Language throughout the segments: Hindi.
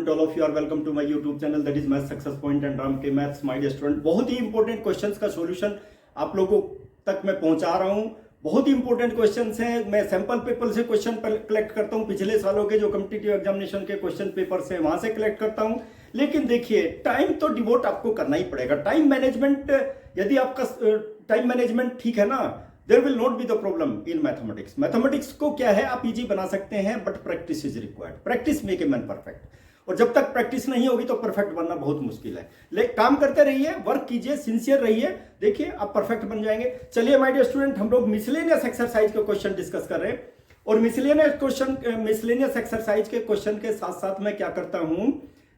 Student, all of you are welcome to my YouTube channel that is Math Success Point and Ram के मैथ्स माय डियर स्टूडेंट। बहुत ही इंपॉर्टेंट क्वेश्चंस का सॉल्यूशन आप लोगों तक मैं पहुंचा रहा हूं। बहुत ही इंपॉर्टेंट क्वेश्चंस हैं। मैं सैंपल पेपर से क्वेश्चन कलेक्ट करता हूं, पिछले सालों के जो कॉम्पिटिटिव एग्जामिनेशन के क्वेश्चन पेपर से वहां से कलेक्ट करता हूं। लेकिन देखिए, टाइम तो डिवोट आपको करना ही पड़ेगा। टाइम मैनेजमेंट, यदि आपका टाइम मैनेजमेंट ठीक है ना, there will not be the problem in mathematics. Mathematics को क्या है, आप इजी बना सकते हैं, but practice is required. Practice make a man perfect. और जब तक प्रैक्टिस नहीं होगी तो परफेक्ट बनना बहुत मुश्किल है। लेकिन काम करते रहिए, वर्क कीजिए, सिंसियर रहिए, देखिए आप परफेक्ट बन जाएंगे। चलिए माय डियर स्टूडेंट, हम लोग मिसलेनियस एक्सरसाइज के क्वेश्चन डिस्कस कर रहे हैं। और मिसलेनियस एक्सरसाइज के क्वेश्चन के साथ साथ मैं क्या करता हूं,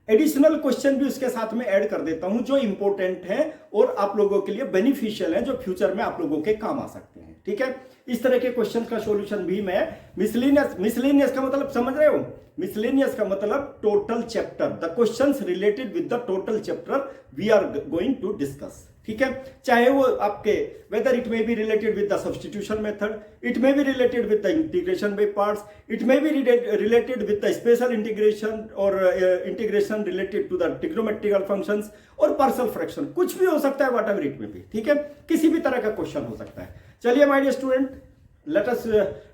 एडिशनल क्वेश्चन भी उसके साथ में ऐड कर देता हूं, जो इंपॉर्टेंट है और आप लोगों के लिए बेनिफिशियल है, जो फ्यूचर में आप लोगों के काम आ सकते हैं। ठीक है, इस तरह के क्वेश्चन का सॉल्यूशन भी मैं मिसलेनियस का मतलब समझ रहे हो? मिसलेनियस का मतलब total chapter, the questions related with the total chapter we are going to discuss. ठीक है, चाहे वो आपके whether it may be related with the substitution method, it may be related with the integration by parts, it may be related with the special integration और integration related to the trigonometrical functions और पार्शियल फ्रैक्शन, कुछ भी हो सकता है, व्हाटएवर इट में भी। ठीक है, किसी भी तरह का क्वेश्चन हो सकता है। चलिए my dear student, let us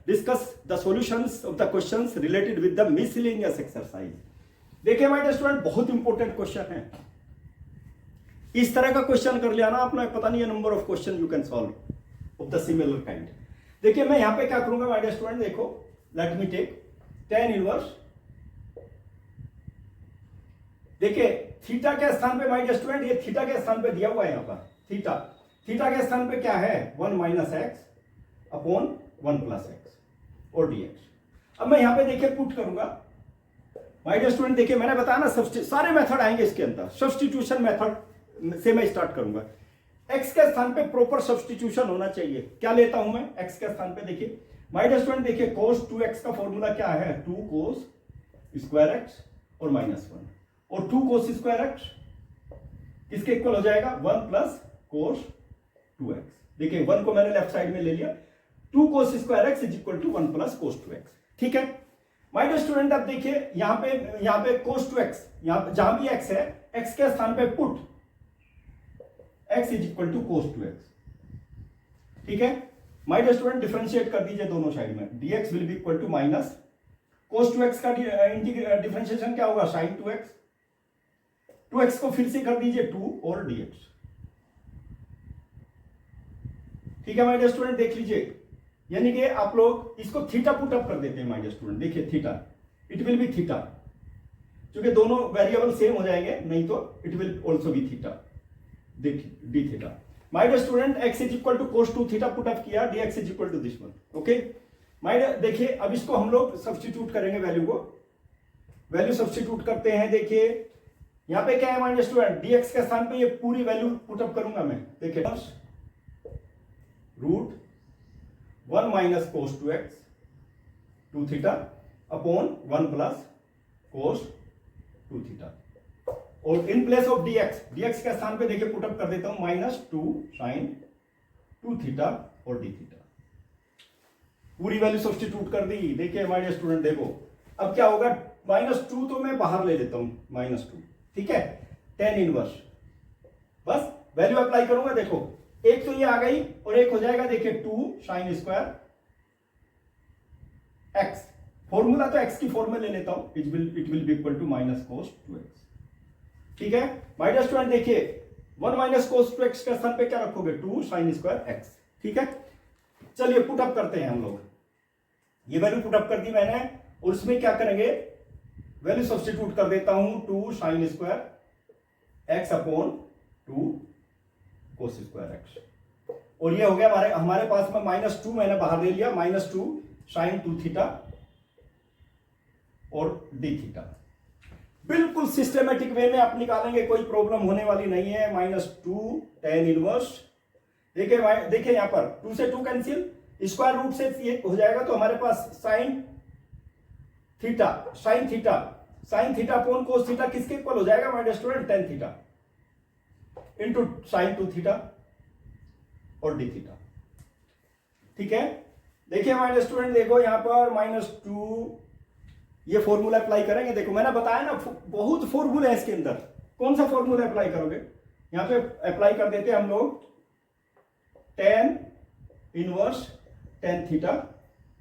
discuss the solutions of the questions related with the miscellaneous exercise। देखिए माय डियर स्टूडेंट, बहुत इंपॉर्टेंट क्वेश्चन है। इस तरह का क्वेश्चन कर लिया ना आपने, पता नहीं है number of question you can solve of the similar kind. देखिए मैं यहां पे क्या करूंगा माय डियर स्टूडेंट, देखो let me take tan inverse. देखिए थीटा के स्थान पे माय डियर स्टूडेंट, ये थीटा के स्थान पे दिया हुआ है यहां पर। थीटा के स्थान पे क्या है, 1 minus x upon 1 plus x और dx। अब मैं यहां पे देखिए पुट करूंगा माय डियर स्टूडेंट। देखिए मैंने बताया ना, सारे मेथड आएंगे इसके अंदर। सब्स्टिट्यूशन मेथड से मैं स्टार्ट करूंगा। x के स्थान पे प्रॉपर सब्स्टिट्यूशन होना चाहिए। क्या लेता हूं मैं x के स्थान पे? देखिए माय डियर स्टूडेंट, देखिए cos 2x का फॉर्मूला क्या है, 2 cos स्क्वायर x और -1, और 2 cos स्क्वायर x किसके इक्वल हो जाएगा, 1 प्लस cos 2x। देखिए 1 को मैंने लेफ्ट साइड में ले लिया, 2 cos square x is equal to 1 plus cos 2x। ठीक है माय डियर स्टूडेंट, अब देखिए यहां पे cos 2x, यहां जहां भी x है, x के स्थान पे put x is equal to cos 2x। ठीक है माय डियर स्टूडेंट, डिफरेंशिएट कर दीजिए दोनों साइड में, dx will be equal to minus cos 2x का डिफरेंशिएशन क्या होगा, sin 2x। 2x को फिर से कर दीजिए 2 और dx। ठीक है माय डियर स्टूडेंट, देख लीजिए, यानी कि आप लोग इसको थीटा पुट अप कर देते हैं माय डियर स्टूडेंट। देखिए theta, it will be theta, क्योंकि दोनों वेरिएबल सेम हो जाएंगे, नहीं तो it will also be theta, D theta. My dear student, x is equal to cos 2 theta put up किया, dx is equal to this one. Okay my dear, देखिए अब इसको हम लोग सब्स्टिट्यूट करेंगे, वैल्यू सब्स्टिट्यूट करते हैं। देखिए यहां पे क्या है माय डियर स्टूडेंट, dx के स्थान पे ये पूरी वैल्यू पुट अप करूंगा मैं। देखिए root 1 minus cos 2x 2 theta upon 1 plus cos 2 theta, और इन प्लेस ऑफ dx के स्थान पे देखिए पुटअप कर देता हूं, -2 sin 2 थीटा और d थीटा। पूरी वैल्यू सब्स्टिट्यूट कर दी। देखिए माय डियर स्टूडेंट, देखो अब क्या होगा, -2 तो मैं बाहर ले लेता हूं, -2। ठीक है, tan इनवर्स, बस वैल्यू अप्लाई करूंगा। देखो एक तो ये आ गई और एक हो जाएगा, देखिए 2 sin स्क्वायर x, फॉर्मूला तो x की फॉर्म में ले लेता हूं, it will be equal to -cos 2x। ठीक है माय डियर स्टूडेंट, देखिए 1 माइनस cos 2x के स्थान पे क्या रखोगे, 2 sin स्क्वायर x। ठीक है, चलिए पुट अप करते हैं हम लोग। ये वैल्यू पुट अप कर दी मैंने, और उसमें क्या करेंगे, वैल्यू सब्स्टिट्यूट कर देता हूं, 2 sin square x upon 2 cos square x, और ये हो गया हमारे पास में -2 मैंने बाहर ले लिया, -2 sin 2 थीटा और d थीटा। बिल्कुल सिस्टमेटिक वे में आप निकालेंगे, कोई प्रॉब्लम होने वाली नहीं है। -2 tan इनवर्स, देखिए यहां पर 2 से 2 कैंसिल, स्क्वायर रूट से ये हो जाएगा, तो हमारे पास sin theta upon cos theta किसके इक्वल हो जाएगा my dear student, tan theta into sin 2 theta और d थीटा। ठीक है, देखिए हमारे स्टूडेंट, देखो यहां पर -2 ये फॉर्मूला अप्लाई करेंगे। देखो मैंने बताया ना बहुत फॉर्मूला है इसके अंदर, कौन सा फॉर्मूला अप्लाई करोगे, यहां पे अप्लाई कर देते हैं हम लोग tan inverse tan theta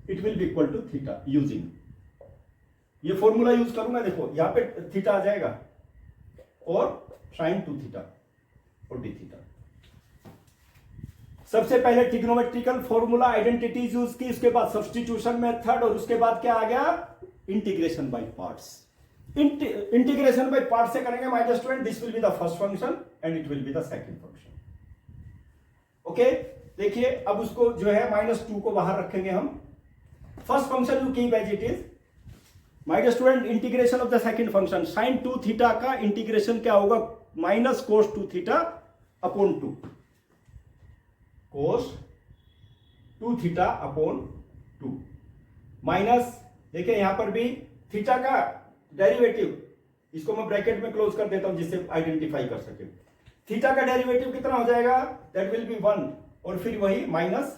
it will be equal to theta using, ये फॉर्मूला यूज करूंगा। देखो यहां पे थीटा आ जाएगा और sin 2 थीटा और d थीटा। सबसे पहले ट्रिग्नोमेट्रिकल फॉर्मूला आइडेंटिटीज यूज की, उसके बाद सब्स्टिट्यूशन मेथड और उसके बाद क्या आ गया integration by parts. Integration by parts से करेंगे my student, this will be the first function and it will be the second function. Okay देखिए अब उसको जो है -2 को बाहर रखेंगे हम। First function you keep as it is my student, integration of the second function sin 2 theta का इंटीग्रेशन क्या होगा -cos 2 theta upon 2, cos 2 theta upon 2 minus, देखिए यहां पर भी थीटा का डेरिवेटिव, इसको मैं ब्रैकेट में क्लोज कर देता हूं जिससे आइडेंटिफाई कर सके। थीटा का डेरिवेटिव कितना हो जाएगा, दैट विल बी 1 और फिर वही माइनस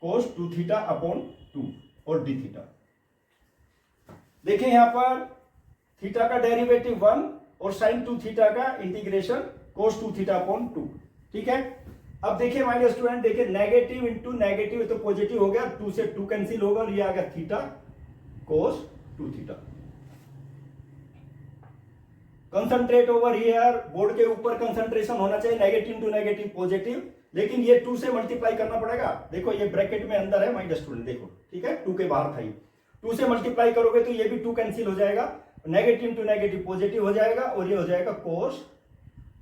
cos 2 थीटा अपॉन 2 और d थीटा। देखिए यहां पर थीटा का डेरिवेटिव 1 और sin 2 थीटा का इंटीग्रेशन cos 2 थीटा अपॉन 2, ठीक है। अब देखिए माय स्टूडेंट, देखिए नेगेटिव इंटू नेगेटिव तो पॉजिटिव हो गया, 2 से 2 कैंसिल होगा और ये आ गया theta cos 2 theta. Concentrate over here, board के ऊपर कंसंट्रेशन होना चाहिए नेगेटिव टू नेगेटिव पॉजिटिव, लेकिन ये 2 से मल्टीप्लाई करना पड़ेगा। देखो ये ब्रैकेट में अंदर है माय स्टूडेंट, देखो ठीक है 2 के बाहर था ये, 2 से मल्टीप्लाई करोगे तो ये भी 2 कैंसिल हो जाएगा, नेगेटिव टू नेगेटिव पॉजिटिव हो जाएगा और ये हो जाएगा cos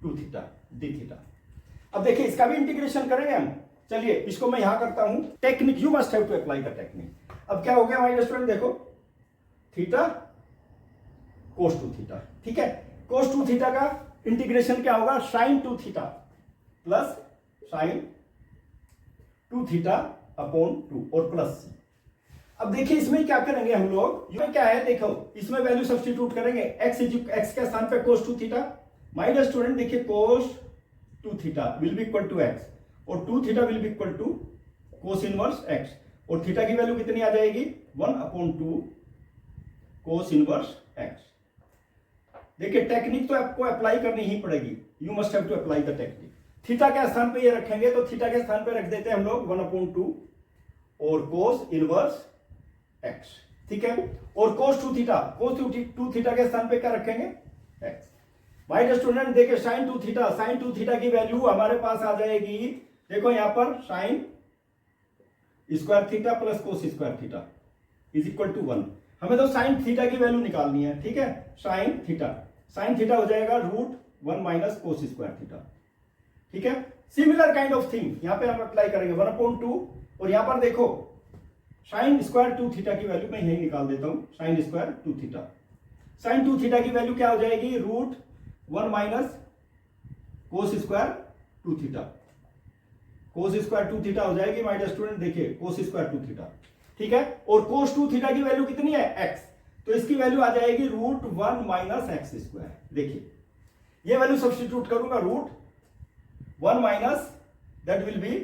2 थीटा d थीटा। अब देखिए इसका भी इंटीग्रेशन करेंगे हम, चलिए इसको मैं यहां करता हूं। Technique you must have to apply the technique. अब क्या हो गया माय स्टूडेंट, देखो थीटा cos 2 थीटा, ठीक है। cos 2 थीटा का इंटीग्रेशन क्या होगा sin 2 theta plus sin 2 theta upon 2 और प्लस c। अब देखिए इसमें क्या करेंगे हम लोग, ये क्या है देखो, इसमें वैल्यू सब्स्टिट्यूट करेंगे, x के स्थान पे cos 2 थीटा। माय स्टूडेंट देखिए cos 2 theta will be equal to x और 2 theta will be equal to cos inverse x और थीटा की वैल्यू कितनी आ जाएगी 1 अपॉन 2 cos इनवर्स x। देखिए टेक्निक तो आपको अप्लाई करनी ही पड़ेगी, you must have to apply the technique. Theta के स्थान पे ये रखेंगे तो थीटा के स्थान पे रख देते हैं हम लोग 1 अपॉन 2 और cos इनवर्स x, ठीक है। और cos 2 थीटा, cos 2 थीटा के स्थान पे क्या रखेंगे x। माय स्टूडेंट देखिए sin 2 थीटा की वैल्यू हमारे पास आ जाएगी, देखो यहां पर sin square theta plus cos square theta is equal to 1। हमें तो sin थीटा की वैल्यू निकालनी है, ठीक है। sin थीटा हो जाएगा √1 माइनस cos स्क्वायर थीटा, ठीक है। सिमिलर काइंड ऑफ थिंग यहां पे हम अप्लाई करेंगे 1 अपॉन 2 और यहां पर देखो sin स्क्वायर 2 थीटा की वैल्यू मैं यही निकाल देता हूं, sin square 2 theta. sin 2 theta की वैल्यू क्या हो जाएगी √1 minus cos square 2 theta, cos square 2 theta हो जाएगी माय स्टूडेंट, देखिए cos स्क्वायर 2 थीटा, ठीक है। और cos 2 थीटा की वैल्यू कितनी है x, तो इसकी वैल्यू आ जाएगी √1 माइनस x स्क्वायर। देखिए ये वैल्यू सब्स्टिट्यूट करूंगा √1 minus that will be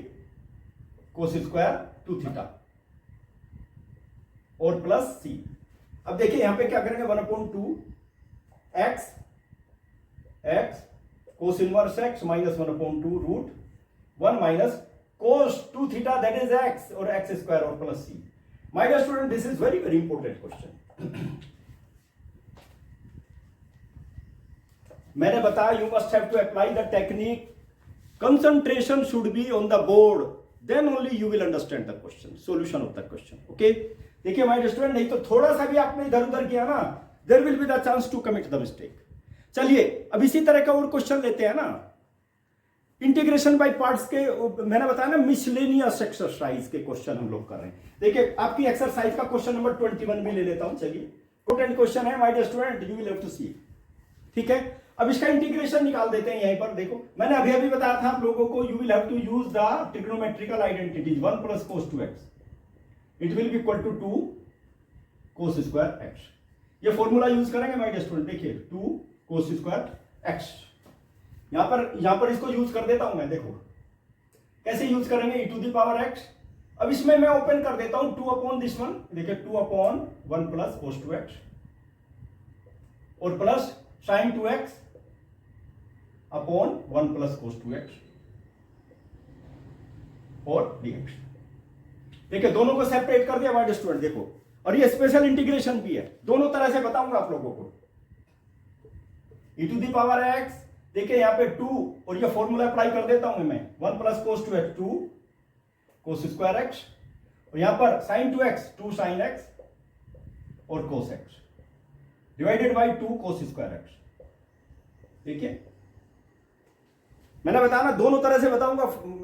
cos square 2 theta और प्लस c। अब देखिए यहां पे क्या करेंगे 1 upon 2 x cos inverse x minus 1 upon 2 √1 minus cos 2 theta that is x और x स्क्वायर और plus c। My dear student this is very very important question. मैंने बताया you must have to apply the technique, concentration should be on the board, then only you will understand the question, solution of the question. Okay देखिए माय डियर स्टूडेंट, नहीं तो थोड़ा सा भी आपने इधर उधर किया ना, there will be the chance to commit the mistake. चलिए अब इसी तरह का और क्वेश्चन लेते हैं ना, इंटीग्रेशन बाय पार्ट्स के, मैंने बताया ना मिसलेनियस एक्सरसाइज के क्वेश्चन हम लोग कर रहे हैं। देखिए आपकी एक्सरसाइज का क्वेश्चन नंबर 21 भी ले लेता हूं, चलिए इंपॉर्टेंट क्वेश्चन है my dear student, you will have to see, ठीक है। अब इसका इंटीग्रेशन निकाल देते हैं। यहीं पर देखो मैंने अभी अभी बताया था आप लोगों को, you will have to use the trigonometrical identities 1 plus cos 2x it will be equal to 2 cos square x। ये फॉर्मूला यूज करेंगे माय डियर स्टूडेंट, देखिए 2 cos स्क्वायर x, यहां पर इसको यूज कर देता हूं मैं। देखो कैसे यूज करेंगे, e to the power x अब इसमें मैं ओपन कर देता हूं 2 अपॉन दिस वन, देखिए 2 अपॉन 1 प्लस cos 2x और plus sin 2x upon 1 plus cos 2x और dx। देखिए दोनों को सेपरेट कर दिया माय स्टूडेंट, देखो, और ये स्पेशल इंटीग्रेशन भी है, दोनों तरह से बताऊंगा आप लोगों को। e⁻x, देखिए यहां पे 2 और ये फॉर्मूला अप्लाई कर देता हूं मैं, 1 plus cos 2x 2 cos square x और यहां पर sin 2x 2 sin x और cos x divided by 2 cos square x। देखिए मैंने बताया ना, दोनों तरह से बताऊंगा,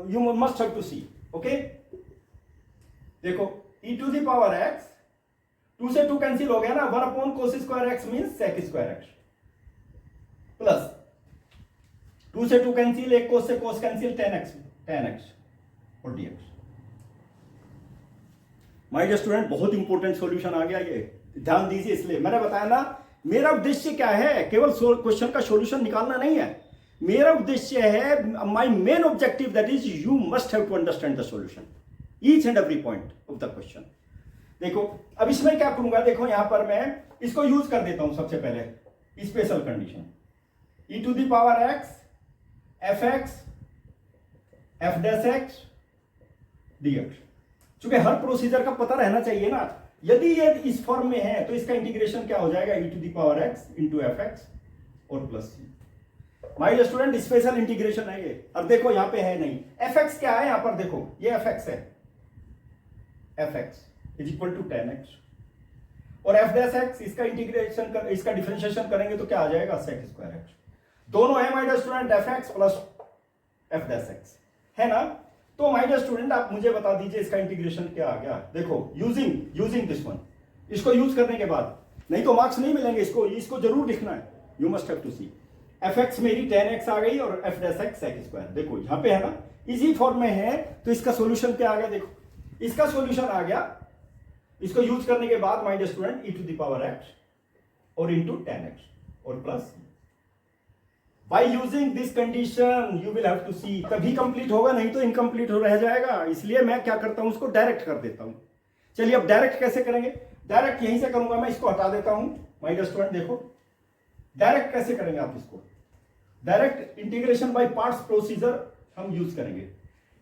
you must have to see. Okay, देखो e⁻x 2 से 2 कैंसिल हो गया ना, 1 upon cos square x means sec square x plus 2 से 2 कैंसिल, एक cos से cos कैंसिल, tan x और dx। माय डियर स्टूडेंट, बहुत इंपॉर्टेंट सॉल्यूशन आ गया, ये ध्यान दीजिए। इसलिए मैंने बताया ना, मेरा उद्देश्य क्या है, केवल क्वेश्चन का सॉल्यूशन निकालना नहीं है, मेरा उद्देश्य है, my main objective that is you must have to understand the solution each and every point of the question. देखो अब इसमें क्या करूंगा, देखो यहां पर मैं इसको यूज कर देता हूं सबसे पहले special condition, e⁻x fx f'(x) dx। चूंकि हर प्रोसीजर का पता रहना चाहिए ना, यदि ये इस फॉर्म में है तो इसका इंटीग्रेशन क्या हो जाएगा, e⁻x इंटू fx और plus c। My student special integration है ये, अब देखो यहां पे है नहीं, fx क्या है यहां पर, देखो ये fx है, fx is equal to tan x और f'(x) इसका इंटीग्रेशन कर, इसका डिफरेंशिएशन करेंगे तो क्या आ जाएगा, sec स्क्वायर x। दोनों है my student fx plus f'(x है ना। तो माय डियर स्टूडेंट आप मुझे बता दीजिए इसका इंटीग्रेशन क्या आ गया। देखो यूजिंग दिस वन, इसको यूज करने के बाद, नहीं तो मार्क्स नहीं मिलेंगे, इसको जरूर लिखना है, you must have to see. fx मेरी tan x आ गई और f'(x sec स्क्वायर, देखो यहां पे है ना, इसी फॉर्म में है, तो इसका सॉल्यूशन क्या आ गया, देखो इसका सॉल्यूशन आ गया, इसको यूज करने के बाद माय डियर स्टूडेंट e⁻x और इंटू tan x और plus By using this condition you will have to see, तभी कंप्लीट होगा, नहीं तो इनकम्प्लीट हो रह जाएगा। इसलिए मैं क्या करता हूं, उसको डायरेक्ट कर देता हूं। चलिए अब डायरेक्ट कैसे करेंगे, डायरेक्ट यहीं से करूंगा मैं, इसको हटा देता हूं माय डियर स्टूडेंट। देखो डायरेक्ट कैसे करेंगे आप इसको, direct integration by parts procedure हम यूज करेंगे,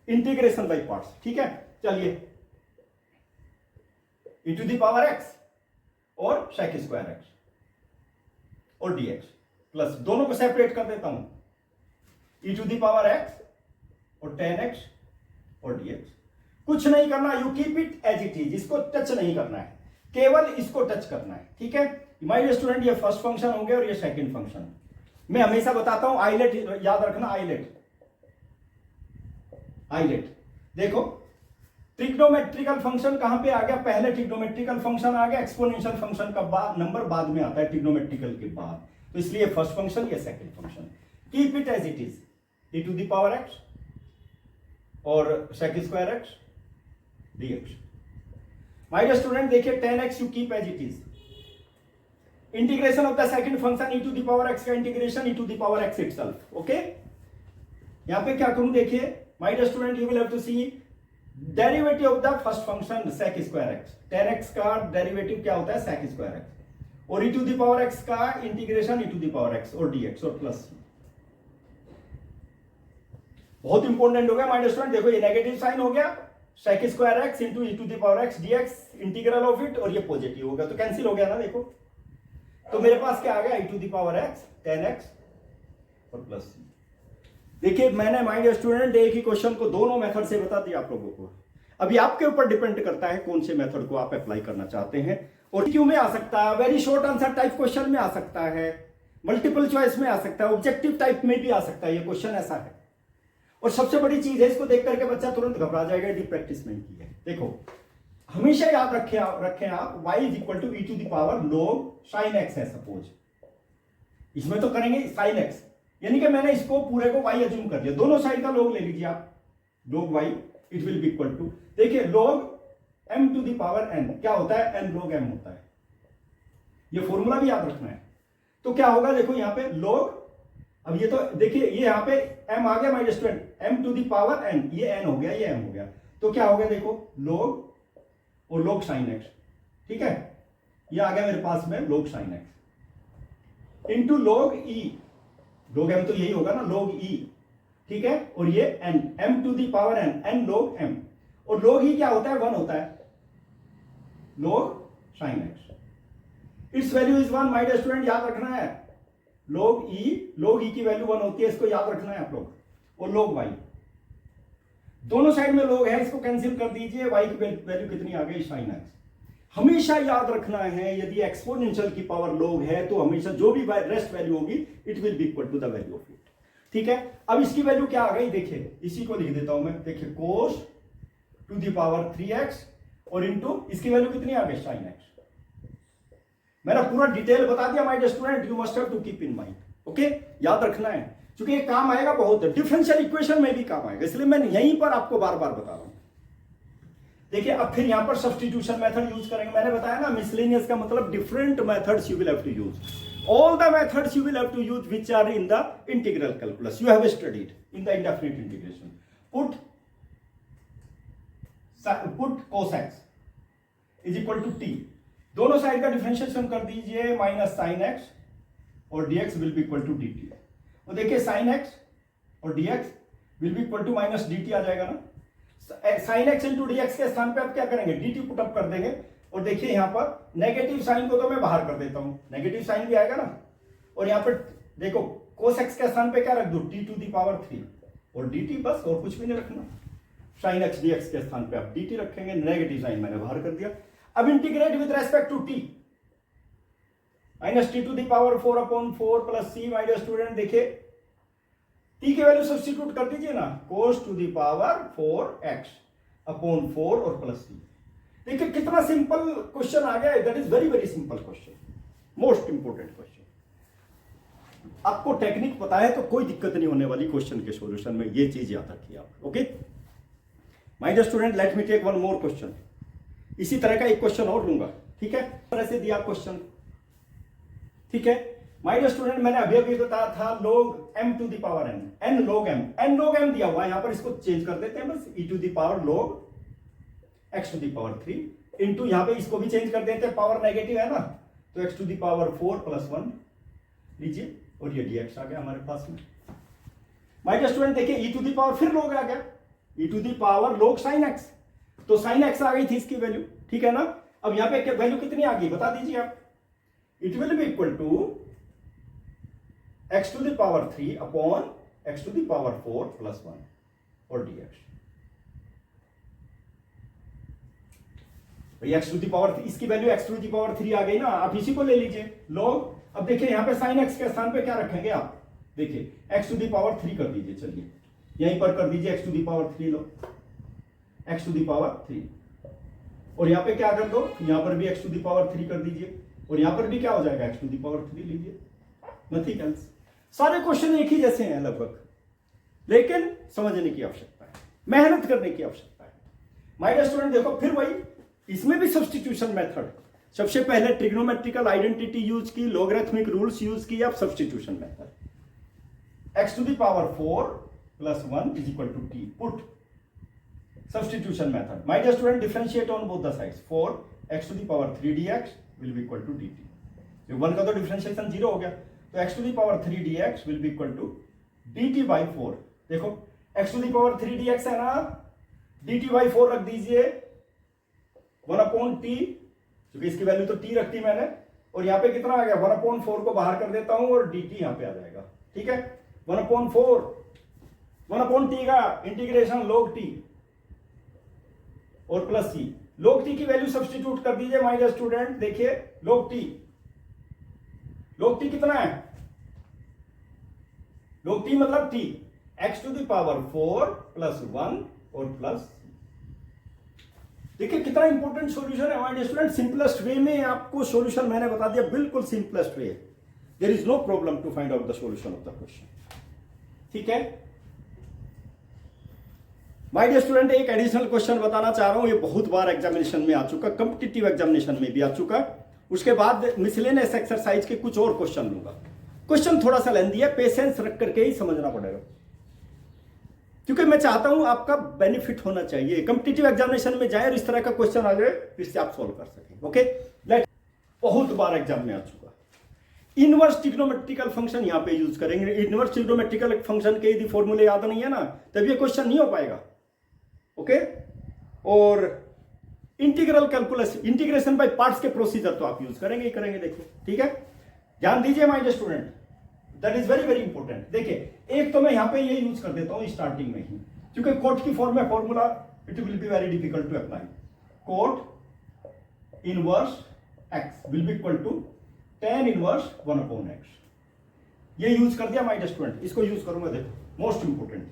इंटीग्रेशन बाय पार्ट्स, ठीक है। चलिए e⁻x और sec स्क्वायर x और dx प्लस दोनों को सेपरेट कर देता हूं, e⁻x और tan x और dx। कुछ नहीं करना, you keep it as it is, इसको टच नहीं करना है, केवल इसको टच करना है, ठीक है। माय डियर स्टूडेंट ये फर्स्ट फंक्शन हो गया और ये सेकंड फंक्शन। मैं हमेशा बताता हूं आइलेट याद रखना, आइलेट। देखो ट्रिग्नोमेट्रिकल फंक्शन कहां पे आ गया, पहले ट्रिग्नोमेट्रिकल फंक्शन आ गया, एक्सपोनेंशियल फंक्शन का बाद नंबर बाद में आता है ट्रिग्नोमेट्रिकल के बाद, तो इसलिए फर्स्ट फंक्शन ये second function. Keep it as it is, e⁻x और sec square x dx। My dear student देखिए tan x you keep as it is, integration of the second function e⁻x का इंटीग्रेशन e⁻x इटसेल्फ। ओके, यहां पे क्या करूं, देखिए my dear student you will have to see derivative of the first function sec square x, tan x का डेरिवेटिव क्या होता है sec स्क्वायर x और e⁻x का इंटीग्रेशन e⁻x और dx और प्लस। बहुत इंपॉर्टेंट हो गया माय डियर स्टूडेंट, देखो ये नेगेटिव साइन हो गया, sec square x into e⁻x dx integral of it, और ये पॉजिटिव होगा तो कैंसिल हो गया ना, देखो तो मेरे पास क्या आ गया e⁻x tan x और प्लस। देखिए मैंने माय डियर स्टूडेंट एक ही क्वेश्चन को दोनों मेथड से बता दिया आप लोगों को, अभी आपके ऊपर डिपेंड करता है कौन से मेथड को आप अप्लाई करना चाहते हैं। और क्यों में आ सकता है, very short answer type question में आ सकता है, मल्टीपल चॉइस में आ सकता है, ऑब्जेक्टिव टाइप में भी आ सकता है, ये क्वेश्चन ऐसा है। और सबसे बड़ी चीज है, इसको देख करके बच्चा तुरंत घबरा जाएगा यदि प्रैक्टिस नहीं की है। देखो हमेशा याद रखें आप y is equal to e⁻ log sin x है सपोज, इसमें तो करेंगे sin x, यानी कि मैंने इसको पूरे को y अज्यूम कर लिया, दोनों साइड का log ले लीजिए आप, log y it will be equal to, देखिए log m⁻n क्या होता है, n log m होता है, ये फॉर्मूला भी याद रखना है। तो क्या होगा, देखो यहाँ पे log, अब ये तो देखिए ये यहाँ पे m आ गया माय स्टूडेंट, m⁻n, ये n हो गया, ये m हो गया, तो क्या हो गया देखो, log और log sin x, ठीक है, ये आ गया मेरे पास में log sin x into log e, log m तो यही होगा ना, log e, ठीक है, और ये n, m to the power n, n log m, और log e क्या होता है, 1 होता है, log sin x, its value is 1, my dear student, याद रखना है, log e की वैल्यू 1 होती है, इसको याद रखना है आप लोग, और log y, दोनों साइड में log है, इसको कैंसिल कर दीजिए, y की वैल्यू कितनी आ गई, sin x। हमेशा याद रखना है, यदि एक्सपोनेंशियल की पावर log है तो हमेशा जो भी रेस्ट वैल्यू होगी it will be equal to the value of it, ठीक है। अब इसकी वैल्यू क्या आ गई, देखिए इसी को लिख देता हूं मैं, देखिए cos to the power 3x और इंटू इसकी वैल्यू कितनी आ गई, sin x। मैंने पूरा डिटेल बता दिया my dear student, you must have to keep in mind, okay, याद रखना है, क्योंकि ये काम आएगा बहुत, डिफरेंशियल इक्वेशन में भी काम आएगा, इसलिए मैं यहीं पर आपको बार बार बता रहा हूं। देखिए अब फिर यहां पर सब्स्टिट्यूशन मेथड यूज करेंगे, मैंने बताया ना मिसलेनियस का मतलब different methods you will have to use, all the methods you will have to use which are in the integral calculus you have studied in the indefinite integration. Put cos x is equal to t, दोनों साइड का डिफरेंशिएशन कर दीजिए, माइनस sin x और dx will be equal to dt, और देखिए sin x और dx will be equal to minus dt आ जाएगा ना, sin x इंटू dx के स्थान पे आप क्या करेंगे, dt पुट अप कर देंगे, और देखिए यहां पर नेगेटिव साइन को तो मैं बाहर कर देता हूं, नेगेटिव साइन भी आएगा ना, और यहां पर देखो cos x के स्थान पे क्या रख दूं, t टू दी पावर 3 और dt, बस और कुछ भी नहीं रखना, sin x dx के स्थान पे आप dt रखेंगे, नेगेटिव साइन मैंने बाहर कर दिया। अब integrate with respect to t, minus t to the power 4/4 plus c, my dear student देखिए t की वैल्यू सब्स्टिट्यूट कर दीजिए ना, cos to the power 4x/4 और प्लस c, देखिए कितना सिंपल क्वेश्चन आ गया है, that is very very simple question, most important question. आपको टेक्निक पता है तो कोई दिक्कत नहीं होने वाली क्वेश्चन के सॉल्यूशन में, ये चीज याद रखिए आप, okay my dear student. Let me take one more question, इसी तरह का एक क्वेश्चन और लूंगा, ठीक है, तरह से दिया क्वेश्चन, ठीक है माय डियर स्टूडेंट। मैंने अभी बताया था log m to the power n, n log m दिया हुआ है, यहां पर इसको चेंज कर देते हैं बस, e to the power log x to the power 3 into यहां पे इसको भी चेंज कर देते हैं, पावर नेगेटिव है ना, तो x to the power 4 plus 1 लीजिए, और ये dx आ गया हमारे पास में। माय डियर स्टूडेंट देखिए e टू दी पावर फिर log आ गया, e to the power log sin x, तो sin x आ गई थी इसकी वैल्यू, ठीक है ना। अब यहां पे वैल्यू कितनी आ गई बता दीजिए आप, it will be equal to x to the power 3 upon x to the power 4 plus 1 और dx, x to the power, इसकी value x to the power 3 आ गई ना, आप इसी को ले लीजिए log। अब देखिए यहां पे sin x के स्थान पे क्या रखेंगे आप, देखिए x टू दी पावर 3 कर दीजिए, चलिए यहीं पर कर दीजिए x टू दी पावर 3 लो, x टू दी पावर 3, और यहां पे क्या कर दो, यहां पर भी x टू दी पावर 3 कर दीजिए, और यहां पर भी क्या हो जाएगा x टू दी पावर 3 लीजिए, नथिंग एल्स। सारे क्वेश्चन एक ही जैसे हैं लगभग, लेकिन समझने की आवश्यकता है, मेहनत करने की आवश्यकता है। माय डियर स्टूडेंट देखो फिर वही, इसमें भी सब्स्टिट्यूशन मेथड, सबसे पहले ट्रिग्नोमेट्रिकल आइडेंटिटी यूज की, लॉगरिथमिक रूल्स यूज की, अब substitution method, x to the power 4 plus 1 is equal to t, put substitution method. My dear student differentiate on both the sides, 4x to the power 3 dx will be equal to dt, जो 1 का तो डिफरेंशिएशन 0 हो गया, तो x to the power 3 dx will be equal to dt by 4, देखो x to the power 3 dx है ना, dt बाई 4 रख दीजिए, 1/t, क्योंकि इसकी वैल्यू तो t रखी मैंने, और यहां पे कितना आ गया, 1/4 को बाहर कर देता हूं और dt यहां पे आ जाएगा, ठीक है, 1/t का इंटीग्रेशन log t और प्लस c, log t की वैल्यू सब्स्टिट्यूट कर दीजिए माय डियर स्टूडेंट, देखिए log t कितना है, log t मतलब t, x to the power 4 plus 1 और प्लस, देखिए कितना इंपॉर्टेंट सॉल्यूशन है हमारे स्टूडेंट, सिंपलेस्ट वे में आपको सॉल्यूशन मैंने बता दिया, बिल्कुल simplest way, there is no problem to find out the solution of the question, ठीक है। माय डियर स्टूडेंट एक एडिशनल क्वेश्चन बताना चाह रहा हूं, ये बहुत बार एग्जामिनेशन में आ चुका, कॉम्पिटिटिव एग्जामिनेशन में भी आ चुका, उसके बाद मिसलेनियस एक्सरसाइज के कुछ और क्वेश्चन लूंगा। क्वेश्चन थोड़ा सा लेंदी है, पेशेंस रख करके ही समझना पड़ेगा। क्योंकि मैं चाहता हूं आपका बेनिफिट होना चाहिए, कॉम्पिटिटिव एग्जामिनेशन में जाए और इस तरह का क्वेश्चन आ जाए फिर से आप सोल्व कर सकें। ओके, लेट, बहुत बार एग्जाम में आ चुका। इनवर्स ट्रिग्नोमेट्रिकल फंक्शन यहां पे यूज करेंगे। इनवर्स ट्रिग्नोमेट्रिकल फंक्शन के यदि फॉर्मूले याद नहीं है ना, तब ये क्वेश्चन नहीं हो पाएगा। ओके, और integral calculus, integration by parts के प्रोसीजर तो आप यूज करेंगे ही करेंगे। देखिए, ठीक है, ध्यान दीजिए my dear student, that is very very important. देखिए, एक तो मैं यहां पे ये यूज कर देता हूं स्टार्टिंग में ही, क्योंकि कोट की फॉर्म में formula it will be very difficult to apply. Cot inverse x will be equal to tan inverse 1/x, ये यूज कर दिया माय डियर स्टूडेंट। इसको यूज करूंगा, देखो मोस्ट इंपोर्टेंट,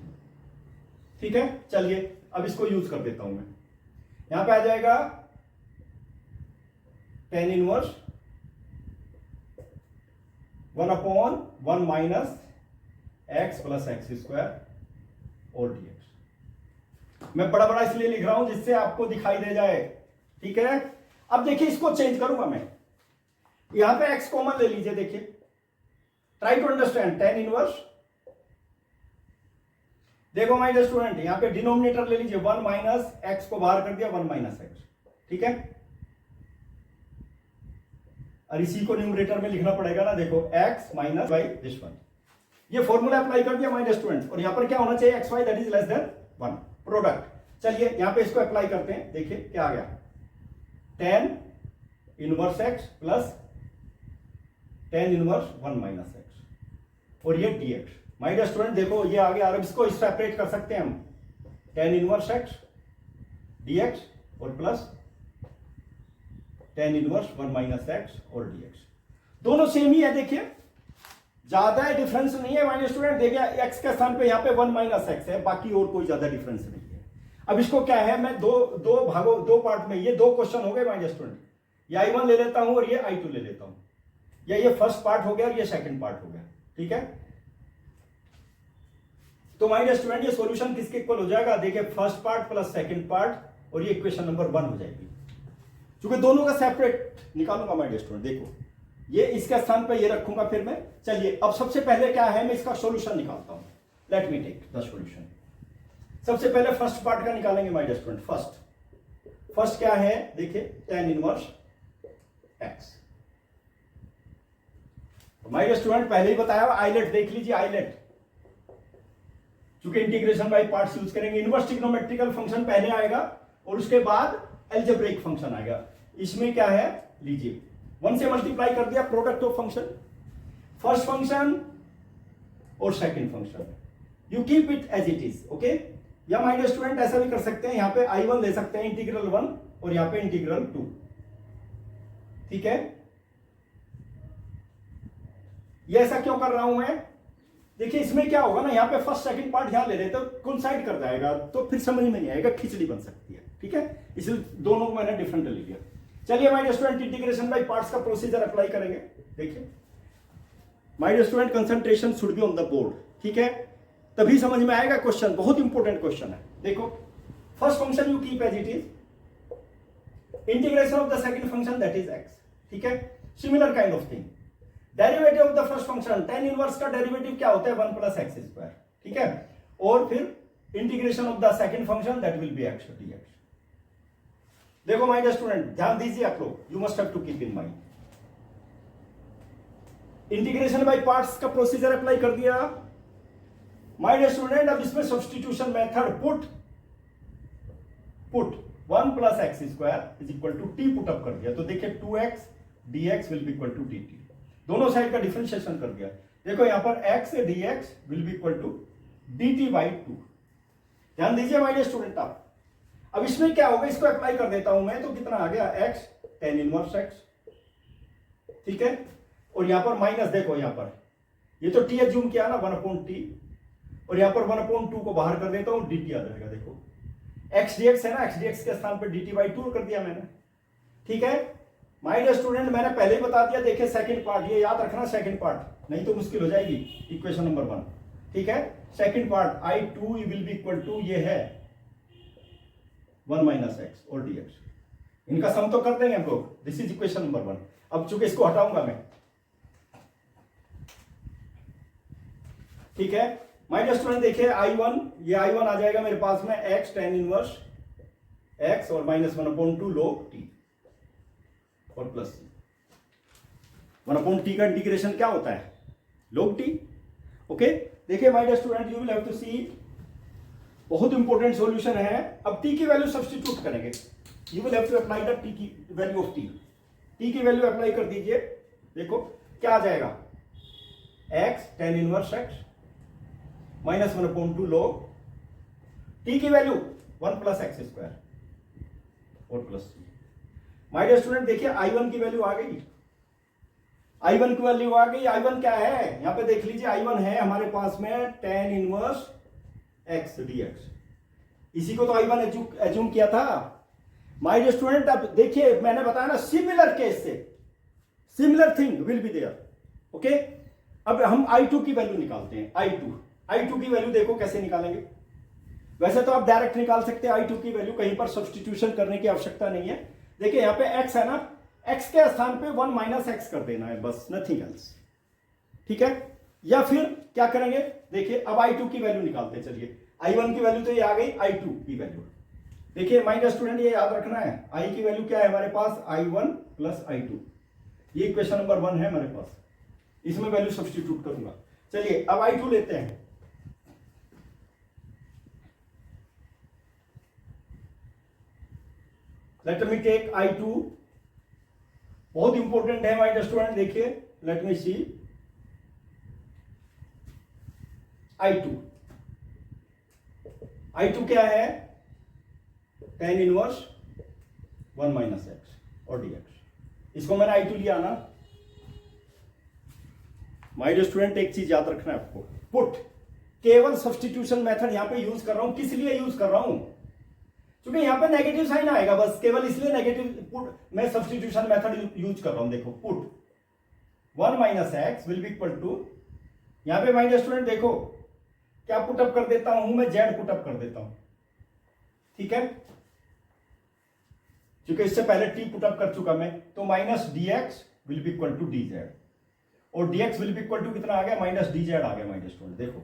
ठीक है। चलिए अब इसको यूज कर देता हूं मैं। यहां पे आ जाएगा tan inverse 1/1 minus x plus x square और dx। मैं बड़ा बड़ा इसलिए लिख रहा हूं जिससे आपको दिखाई दे जाए, ठीक है। अब देखिए, इसको चेंज करूंगा मैं, यहां पे x कॉमन ले लीजिए। देखिए, try to understand tan inverse, देखो माय डियर स्टूडेंट, यहां पे डिनोमिनेटर ले लीजिए 1 माइनस एक्स को बाहर कर दिया 1 माइनस एक्स, ठीक है। और इसी को न्यूमरेटर में लिखना पड़ेगा ना, देखो x minus why this one, ये फॉर्मूला अप्लाई कर दिया माय डियर स्टूडेंट। और यहां पर क्या होना चाहिए, xy that is less than 1 product. चलिए यहां पे इसको अप्लाई करते हैं, देखिए क्या आ गया, tan inverse x plus tan inverse 1 minus x और ये dx। माय डियर स्टूडेंट देखो ये आ गया, और इसको सेपरेट कर सकते हैं हम, tan इनवर्स x dx और plus tan inverse 1 minus x और dx, दोनों सेम ही है। देखिए ज्यादा डिफरेंस नहीं है माय डियर स्टूडेंट। देखिए x के स्थान पे यहाँ पे 1 माइनस एक्स है, बाकी और कोई ज्यादा डिफरेंस नहीं है। अब इसको क्या है, मैं दो पार्ट में, ये दो क्वेश्चन हो गए माय डियर स्टूडेंट, ये I1 ले लेता हूं और ये I2 ले लेता हूं, या ये फर्स्ट पार्ट हो गया और ये सेकंड पार्ट हो गया, ठीक है। तो माय डियर स्टूडेंट ये सॉल्यूशन किसके इक्वल हो जाएगा, देखिए first part plus second part, और ये इक्वेशन नंबर 1 हो जाएगी। क्योंकि दोनों का सेपरेट निकालूंगा माय डियर स्टूडेंट, देखो ये इसके स्थान पे ये रखूंगा फिर मैं। चलिए अब सबसे पहले क्या है, मैं इसका सॉल्यूशन निकालता हूं। Let me take the solution. सबसे पहले फर्स्ट पार्ट का निकालेंगे माय डियर स्टूडेंट। फर्स्ट क्या है, देखिए tan inverse x। My dear student पहले ही बताया, आइलेट देख लीजिए, आइलेट, क्योंकि इंटीग्रेशन बाय पार्ट्स यूज करेंगे। इनवर्स ट्रिग्नोमेट्रिकल फंक्शन पहले आएगा और उसके बाद अलजेब्रिक फंक्शन आएगा। इसमें क्या है, लीजिए 1 से मल्टीप्लाई कर दिया, product of function, first function और second function, you keep it as it is. Okay, या माय डियर स्टूडेंट ऐसा भी कर सकते हैं, यहां पे I1 ले सकते हैं इंटीग्रल 1 और यहां पे इंटीग्रल 2, ठीक है। ये ऐसा क्यों कर रहा हूं मैं, देखिए इसमें क्या होगा ना, यहां पे फर्स्ट सेकंड पार्ट यहां ले लेते तो कोइंसाइड कर जाएगा, तो फिर समझ में नहीं आएगा, खिचड़ी बन सकती है, ठीक है। इसलिए दोनों को मैंने डिफरेंट ले लिया। चलिए my dear student integration by parts का प्रोसीजर अप्लाई करेंगे। देखिए my dear student concentration should be on the board, ठीक है, तभी समझ में आएगा क्वेश्चन, बहुत इंपॉर्टेंट क्वेश्चन है। देखो first function you keep as it is, integration of the second function that is x, ठीक है। Similar kind of thing, derivative of the first function, tan inverse का डेरिवेटिव क्या होता है 1 प्लस एक्स स्क्वायर, ठीक है, और फिर integration of the second function that will be x dx। देखो माय डियर स्टूडेंट ध्यान दीजिए आप लोग, you must have to keep in mind, integration by parts का प्रोसीजर अप्लाई कर दिया माय डियर स्टूडेंट। अब इसमें substitution method, put 1 plus x square is equal to t put up कर दिया, तो देखिए 2x dx will be equal to dt, दोनों साइड का डिफरेंशिएशन कर दिया। देखो यहां पर x dx will be equal to dt by 2। ध्यान दीजिए माय डियर स्टूडेंट आप, अब इसमें क्या होगा, इसको अप्लाई कर देता हूं मैं, तो कितना आ गया x tan इनवर्स x, ठीक है, और यहां पर माइनस, देखो यहां पर ये तो t एज्यूम किया ना 1/t, और यहां पर 1/2 को बाहर कर देता हूं, dt आ जाएगा। देखो x dx है ना, x dx के स्थान पर dt बाई 2 कर दिया मैंने, ठीक है। माय डियर स्टूडेंट मैंने पहले ही बता दिया, देखिए सेकंड पार्ट, ये याद रखना सेकंड पार्ट, नहीं तो मुश्किल हो जाएगी, इक्वेशन नंबर 1, ठीक है। Second part I2 will be equal to, ये है 1 माइनस एक्स और dx, इनका सम तो कर देंगे हम लोग, दिस इज इक्वेशन नंबर 1। अब चूंकि इसको हटाऊंगा मैं, ठीक है, माय डियर स्टूडेंट देखिए I1, ये I1 आ जाएगा मेरे पास में x tan इनवर्स x और -1/2 log t और प्लस c। 1/t का इंटीग्रेशन क्या होता है? log t। ओके, देखिए my dear student you will have to see, बहुत इंपॉर्टेंट सॉल्यूशन है। अब t की वैल्यू सब्स्टिट्यूट करेंगे, you will have to apply the t की वैल्यू ऑफ t। t की वैल्यू अप्लाई कर दीजिए, देखो क्या आ जाएगा, x tan inverse x -1/2 log t की वैल्यू 1 + x² और plus c। My dear student देखिए I1 की वैल्यू आ गई, I1 की वैल्यू आ गई। I1 क्या है, यहां पे देख लीजिए, I1 है हमारे पास में tan इनवर्स x dx। इसी को तो I1 एज्यूम किया था। माय डियर स्टूडेंट अब देखिए मैंने बताया ना, सिमिलर केस से similar thing will be there. Okay, अब हम I2 की वैल्यू निकालते हैं। I2 की वैल्यू देखो कैसे निकालेंगे। वैसे तो आप डायरेक्ट निकाल सकते हैं I2 की वैल्यू, कहीं पर सब्स्टिट्यूशन करने की आवश्यकता नहीं है। देखिए यहाँ पे x है ना, x के स्थान पे 1 - x कर देना है बस, नथिंग एल्स। ठीक है, या फिर क्या करेंगे, देखिए अब I2 की वैल्यू निकालते हैं। चलिए I1 की वैल्यू तो ये आ गई, I2 की वैल्यू देखिए माय डियर स्टूडेंट, ये याद रखना है, I की वैल्यू क्या है हमारे पास, I1 + I2। ये इक्वेशन नंबर 1 है हमारे पास, इसमें वैल्यू सब्स्टिट्यूट करूंगा। चलिए अब I2 लेते हैं। लेट मी टेक I2, बहुत इंपॉर्टेंट है माय डियर स्टूडेंट। देखिए लेट मी सी I2 क्या है, tan इनवर्स 1 - x और dx। इसको मैंने I2 लिया ना। माय डियर स्टूडेंट एक चीज याद रखना है आपको, पुट, केवल सब्स्टिट्यूशन मेथड यहां पे यूज कर रहा हूं। किस लिए यूज कर रहा हूं, क्योंकि यहां पे नेगेटिव साइन आएगा बस, केवल इसलिए नेगेटिव पुट मैं सब्स्टिट्यूशन मेथड यूज कर रहा हूं। देखो put 1 - x will be equal to, यहां पे माय डियर स्टूडेंट देखो क्या पुटअप कर देता हूं मैं, z पुटअप कर देता हूं। ठीक है, क्योंकि इससे पहले t पुटअप कर चुका मैं, तो -dx will be equal to dz और dx will be equal to कितना आ गया, -dz आ गया। माय डियर स्टूडेंट देखो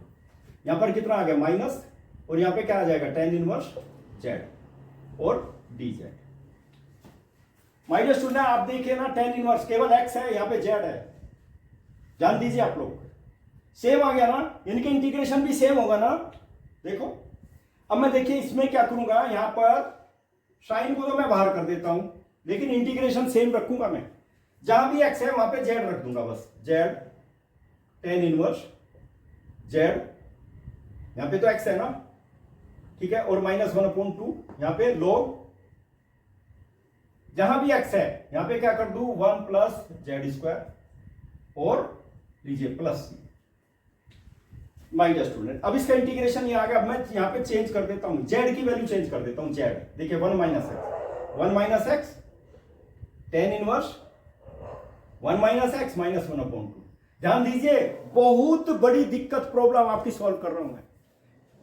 यहां पर कितना आ गया, माइनस, और यहां पे क्या आ जाएगा, tan इनवर्स z और dz। माय डियर स्टूडेंट आप देखिए ना, tan इनवर्स केवल x है, यहां पे z है, जान दीजिए आप लोग, सेम आ गया ना, इनके इंटीग्रेशन भी सेम होगा ना। देखो अब मैं देखिए इसमें क्या करूंगा, यहां पर साइन को तो मैं बाहर कर देता हूं, लेकिन इंटीग्रेशन सेम रखूंगा मैं। जहां भी x है वहां पे z रख दूंगा बस, z tan इनवर्स z, यहां पे तो x है ना, ठीक है, और -1/2 यहां पे log, जहां भी x है यहां पे क्या कर दूं, 1 + z² और लीजिए plus c। My dear student अब इसका इंटीग्रेशन ये आ गया। अब मैं यहां पे चेंज कर देता हूं, z की वैल्यू चेंज कर देता हूं, z देखिए 1 - x tan इनवर्स 1 - x -1/2। ध्यान दीजिए बहुत बड़ी दिक्कत प्रॉब्लम आपकी सॉल्व कर रहा हूं मैं।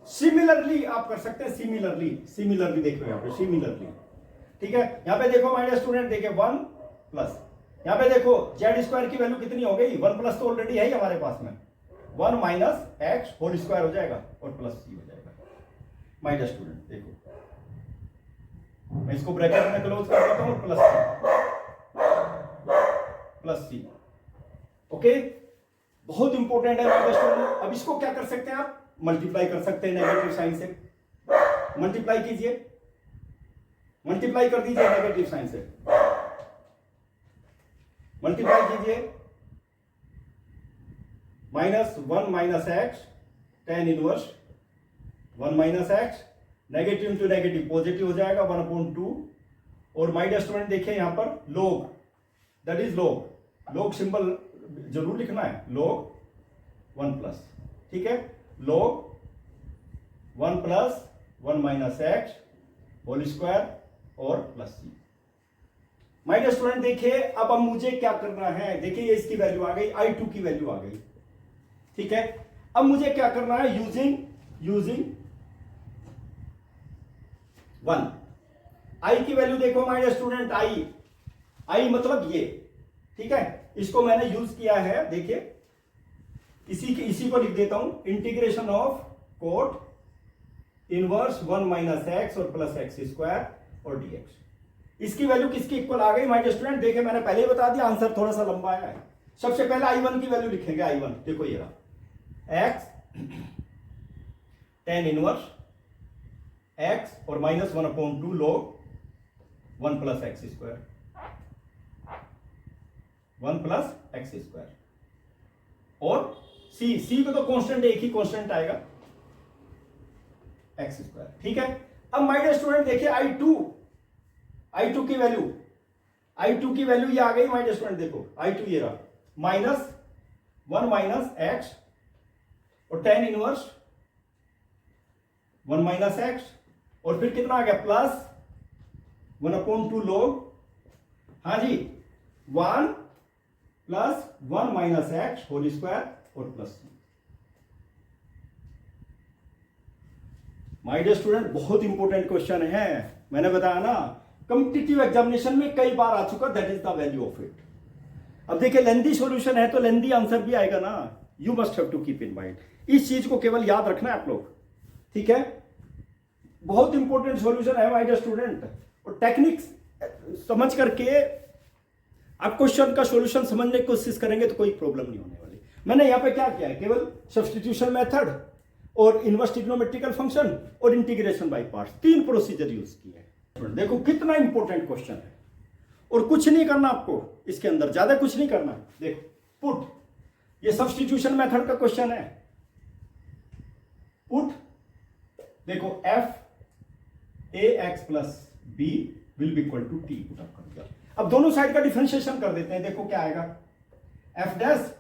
सिमिलरली आप कर सकते हैं, सिमिलरली देखो यहां पे सिमिलरली। ठीक है, यहां पे देखो माय डियर स्टूडेंट, देखिए 1 प्लस, यहां पे देखो z² की वैल्यू कितनी हो गई, 1 प्लस तो ऑलरेडी है ही हमारे पास में, 1 - x होल स्क्वायर हो जाएगा और प्लस c हो जाएगा। माय डियर स्टूडेंट देखो मैं इसको ब्रैकेट में क्लोज कर देता हूं, प्लस c। ओके, बहुत इंपॉर्टेंट है माय डियर स्टूडेंट। अब इसको क्या कर सकते हैं आप, मल्टीप्लाई कर सकते हैं नेगेटिव साइन से, मल्टीप्लाई कीजिए, मल्टीप्लाई कर दीजिए नेगेटिव साइन से, मल्टीप्लाई कीजिए, -1 - x tan inverse 1 - x, negative into negative positive हो जाएगा 1/2। और माय डियर स्टूडेंट देखिए यहां पर log, that is log symbol जरूर लिखना है, log 1+, ठीक है, log 1 + 1 - x होल स्क्वायर और plus c। My dear student देखिए अब मुझे क्या करना है, देखिए ये इसकी वैल्यू आ गई, I2 की वैल्यू आ गई। ठीक है, अब मुझे क्या करना है, यूजिंग 1, I की वैल्यू देखो माय डियर स्टूडेंट, I मतलब ये, ठीक है, इसको मैंने यूज किया है, देखिए इसी को लिख देता हूं, integration of cot inverse 1 minus x और प्लस एक्स स्क्वायर और dx। इसकी वैल्यू किसकी इक्वल आ गई माय स्टूडेंट? देखिए मैंने पहले ही बता दिया, आंसर थोड़ा सा लंबा आया है। सबसे पहले I1 की वैल्यू लिखेंगे। I1 देखो ये रहा, x tan इनवर्स x और minus 1/2 log 1 plus x square, 1 plus x square. और c को तो कांस्टेंट, एक ही कांस्टेंट आएगा, एक्स स्क्वायर। ठीक है, अब माय डियर स्टूडेंट देखिए I2 की वैल्यू ये आ गई माय डियर स्टूडेंट। देखो I2 ये रहा, माइनस 1 माइनस एक्स और tan इनवर्स 1 माइनस एक्स और फिर कितना आ गया, प्लस 1/2 log, हाँ जी, 1 plus 1 minus x whole square और प्लस। माय डियर स्टूडेंट बहुत इंपॉर्टेंट क्वेश्चन है, मैंने बताया ना कॉम्पिटिटिव एग्जामिनेशन में कई बार आ चुका, that is the value of it. अब देखिए लेंदी सॉल्यूशन है तो लेंदी आंसर भी आएगा ना, you must have to keep in mind. इस चीज को केवल याद रखना है आप लोग, ठीक है। बहुत इंपॉर्टेंट सॉल्यूशन है माय डियर स्टूडेंट, और टेक्निक्स समझ करके आप क्वेश्चन का सॉल्यूशन समझने की कोशिश करेंगे तो कोई प्रॉब्लम नहीं होने वाली। मैंने यहाँ पे क्या किया है, केवल सब्स्टिट्यूशन मेथड और इनवर्स ट्रिग्नोमेट्रिकल फंक्शन और integration by parts, 3 procedure use किए हैं। देखो कितना इंपॉर्टेंट क्वेश्चन है, और कुछ नहीं करना आपको इसके अंदर, ज्यादा कुछ नहीं करना। देखो पुट, ये सब्स्टिट्यूशन मेथड का क्वेश्चन है। पुट देखो f a x plus b will be equal to t, put up कर दिया। अब दोनों साइड का डिफरेंशिएशन कर देते हैं। देखो क्या आएगा, f dash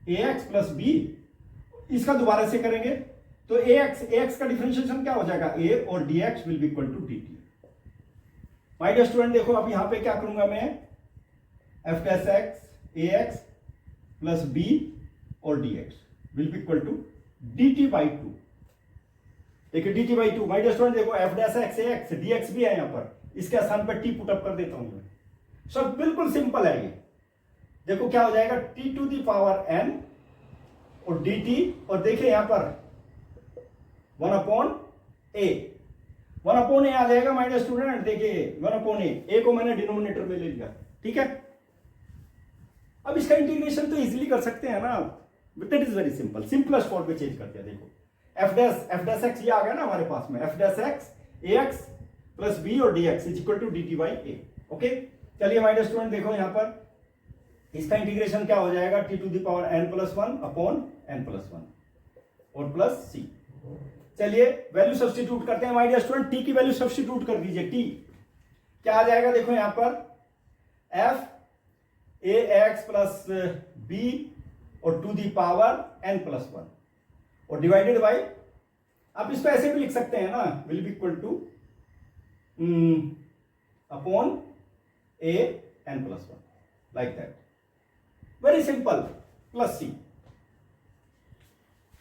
ax plus b, इसका दोबारा से करेंगे तो ax का डिफरेंशिएशन क्या हो जाएगा, a और dx will be equal to dt। My dear student देखो अब यहां पे क्या करूंगा मैं, f dash x ax plus b और dx will be equal to dt by 2। देखिए dt by 2। My dear student देखो f dash x ax dx भी है यहां पर, इसके स्थान पर t पुट अप कर देता हूं मैं। सब बिल्कुल सिंपल है ये। देखो क्या हो जाएगा, t to the power n और dt, और देखिए यहां पर 1/a आ जाएगा माय डियर स्टूडेंट। देखिए 1/a को मैंने डिनोमिनेटर में ले लिया, ठीक है। अब इसका इंटीग्रेशन तो इजीली कर सकते हैं ना, that is very simple, simplest form में चेंज कर दिया। देखो f डैश x ये आ गया ना हमारे पास में, f dash x ax plus b और dx is equal to dt by a। Okay चलिए माय डियर स्टूडेंट देखो यहां पर इसका इंटीग्रेशन क्या हो जाएगा, t to the power n plus 1 upon n plus 1 और प्लस c। चलिए वैल्यू सब्स्टिट्यूट करते हैं माय डियर स्टूडेंट, t की वैल्यू सब्स्टिट्यूट कर दीजिए। t क्या आ जाएगा, देखो यहां पर f ax प्लस b और to the power n plus 1 और डिवाइडेड बाय, आप इसको ऐसे भी लिख सकते हैं ना, will be equal to upon a n plus 1, like that, very simple, plus c।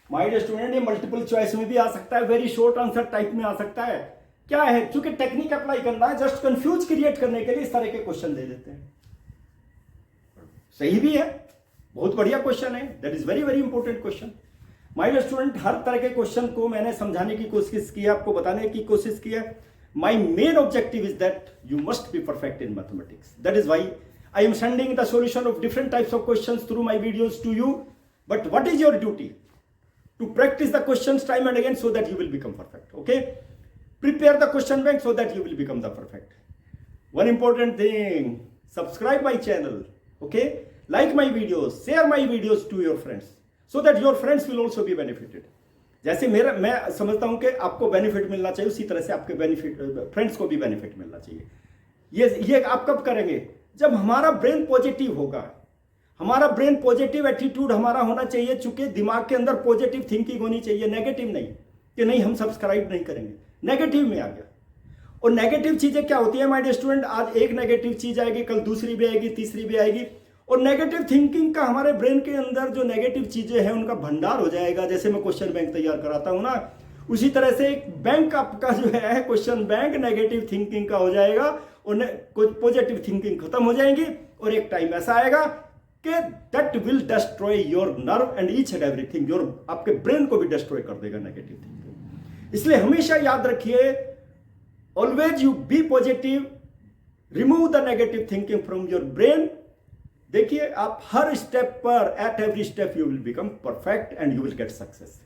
My dear student ये मल्टीपल चॉइस में भी आ सकता है, वेरी शॉर्ट आंसर टाइप में आ सकता है। क्या है, क्योंकि टेक्निक अप्लाई करना है, जस्ट कंफ्यूज क्रिएट करने के लिए इस तरह के क्वेश्चन दे देते हैं। सही भी है, बहुत बढ़िया क्वेश्चन है, that is very very important question. My dear student हर तरह के क्वेश्चन को मैंने समझाने की कोशिश की है, आपको बताने की कोशिश की है। My main objective is that you must be perfect in mathematics, that is why I am sending the solution of different types of questions through my videos to you. But what is your duty? To practice the questions time and again so that you will become perfect. Okay? Prepare the question bank so that you will become the perfect. One important thing, subscribe my channel. Okay? Like my videos, share my videos to your friends so that your friends will also be benefited. जैसे मैं समझता हूं कि आपको बेनिफिट मिलना चाहिए, उसी तरह से आपके फ्रेंड्स को भी बेनिफिट मिलना चाहिए। ये आप कब करेंगे, जब हमारा ब्रेन पॉजिटिव होगा, हमारा ब्रेन पॉजिटिव एटीट्यूड हमारा होना चाहिए, चूंकि दिमाग के अंदर पॉजिटिव थिंकिंग होनी चाहिए, नेगेटिव नहीं कि नहीं हम सब्सक्राइब नहीं करेंगे, नेगेटिव में आ गया। और नेगेटिव चीजें क्या होती है माय डियर स्टूडेंट, आज एक नेगेटिव चीज आएगी, कल दूसरी भी आएगी, तीसरी भी आएगी, और नेगेटिव थिंकिंग का हमारे ब्रेन के अंदर जो नेगेटिव चीजें हैं उनका भंडार हो जाएगा। जैसे मैं क्वेश्चन बैंक तैयार कराता हूं ना, उसी तरह से एक बैंक आपका जो है क्वेश्चन बैंक नेगेटिव थिंकिंग का हो जाएगा और कुछ पॉजिटिव थिंकिंग खत्म हो जाएंगी, और एक टाइम ऐसा आएगा कि that will destroy your nerve and each and everything, your आपके ब्रेन को भी डिस्ट्रॉय कर देगा नेगेटिव थिंकिंग। इसलिए हमेशा याद रखिए, always you be positive, remove the negative thinking from your brain. देखिए आप हर स्टेप पर, at every step you will become perfect and you will get success.